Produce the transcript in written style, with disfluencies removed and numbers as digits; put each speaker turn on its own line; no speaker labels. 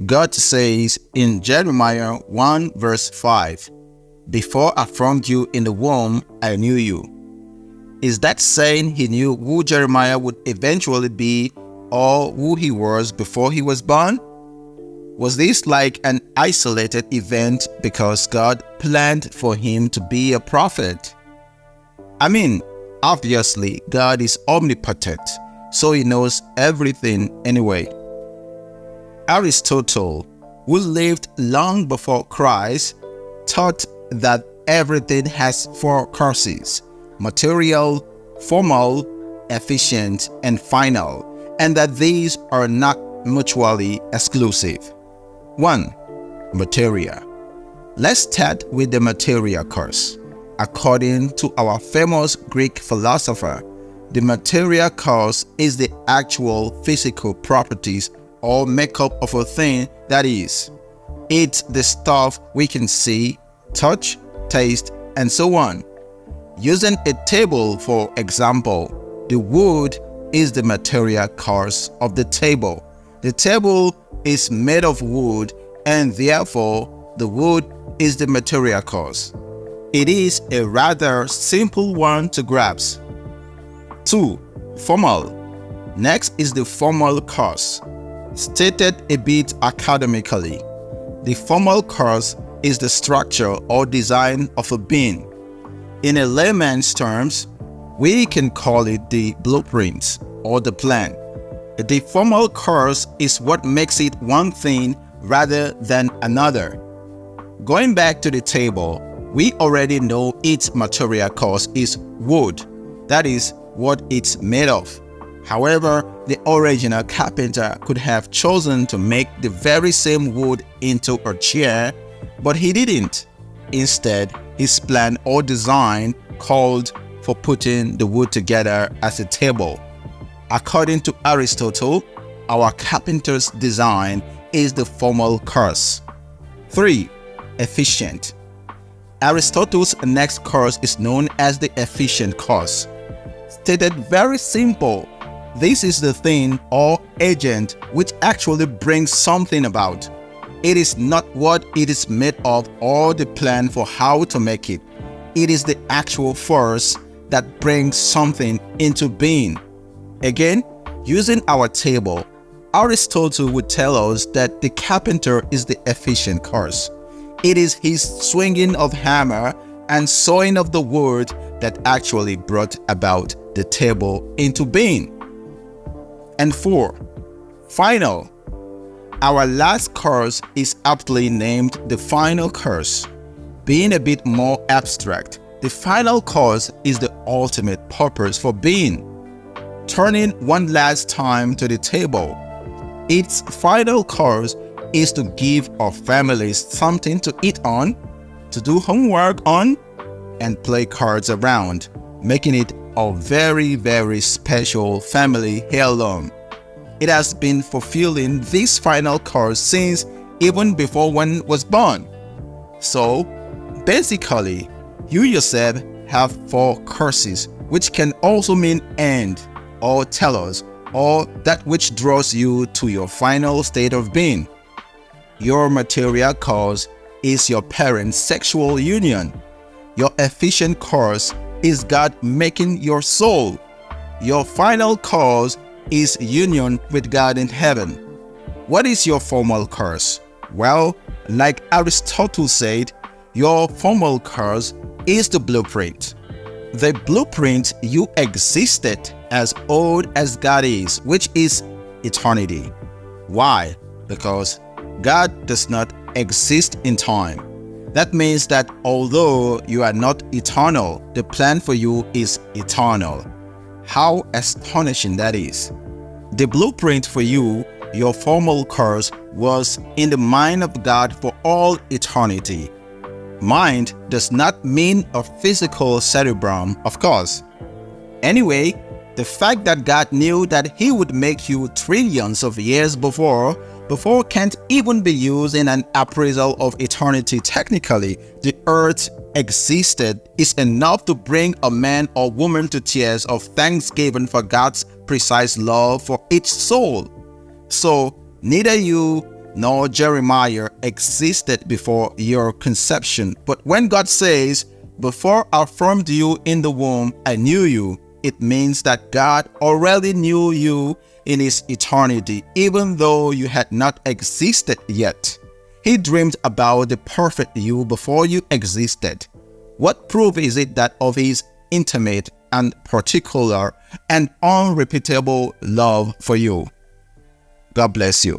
God says in Jeremiah 1 verse 5, "Before I formed you in the womb, I knew you." Is that saying he knew who Jeremiah would eventually be or who he was before he was born? Was this like an isolated event because God planned for him to be a prophet? Obviously, God is omnipotent, so he knows everything anyway. Aristotle, who lived long before Christ, taught that everything has four causes: material, formal, efficient, and final, and that these are not mutually exclusive. 1. Materia. Let's start with the materia cause. According to our famous Greek philosopher, the materia cause is the actual physical properties or makeup of a thing, that is, it's the stuff we can see, touch, taste, and so on. Using a table for example, the wood is the materia cause of the table. The table is made of wood, and therefore the wood is the materia cause. It is a rather simple one to grasp. 2. Formal. Next is the formal cause. Stated a bit academically, the formal cause is the structure or design of a being. In a layman's terms, we can call it the blueprint or the plan. The formal cause is what makes it one thing rather than another. Going back to the table, we already know its material cause is wood. That is what it's made of. However, the original carpenter could have chosen to make the very same wood into a chair, but he didn't. Instead, his plan or design called for putting the wood together as a table. According to Aristotle, our carpenter's design is the formal cause. 3. Efficient. Aristotle's next cause is known as the efficient cause. Stated very simple, this is the thing or agent which actually brings something about. It is not what it is made of or the plan for how to make it. It is the actual force that brings something into being. Again, using our table, Aristotle would tell us that the carpenter is the efficient cause. It is his swinging of hammer and sawing of the wood that actually brought about the table into being. And 4. Final. Our last cause is aptly named the final cause. Being a bit more abstract, the final cause is the ultimate purpose for being. Turning one last time to the table, its final cause is to give our families something to eat on, to do homework on, and play cards around, making it a very, very special family heirloom. It has been fulfilling this final cause since even before one was born. So, basically, you yourself have 4 causes, which can also mean end, or telos, or that which draws you to your final state of being. Your material cause is your parents' sexual union. Your efficient cause is God making your soul. Your final cause is union with God in heaven. What is your formal cause? Well, like Aristotle said, your formal cause is the blueprint. The blueprint you existed as old as God is, which is eternity. Why? Because God does not exist in time. That means that although you are not eternal, the plan for you is eternal. How astonishing that is. The blueprint for you, your formal cause, was in the mind of God for all eternity. Mind does not mean a physical cerebrum, of course. Anyway, the fact that God knew that He would make you trillions of years before can't even be used in an appraisal of eternity. Technically, the earth existed is enough to bring a man or woman to tears of thanksgiving for God's precise love for each soul. So, neither you nor Jeremiah existed before your conception. But when God says, "Before I formed you in the womb, I knew you," it means that God already knew you in His eternity, even though you had not existed yet. He dreamed about the perfect you before you existed. What proof is it that of His intimate and particular and unrepeatable love for you? God bless you.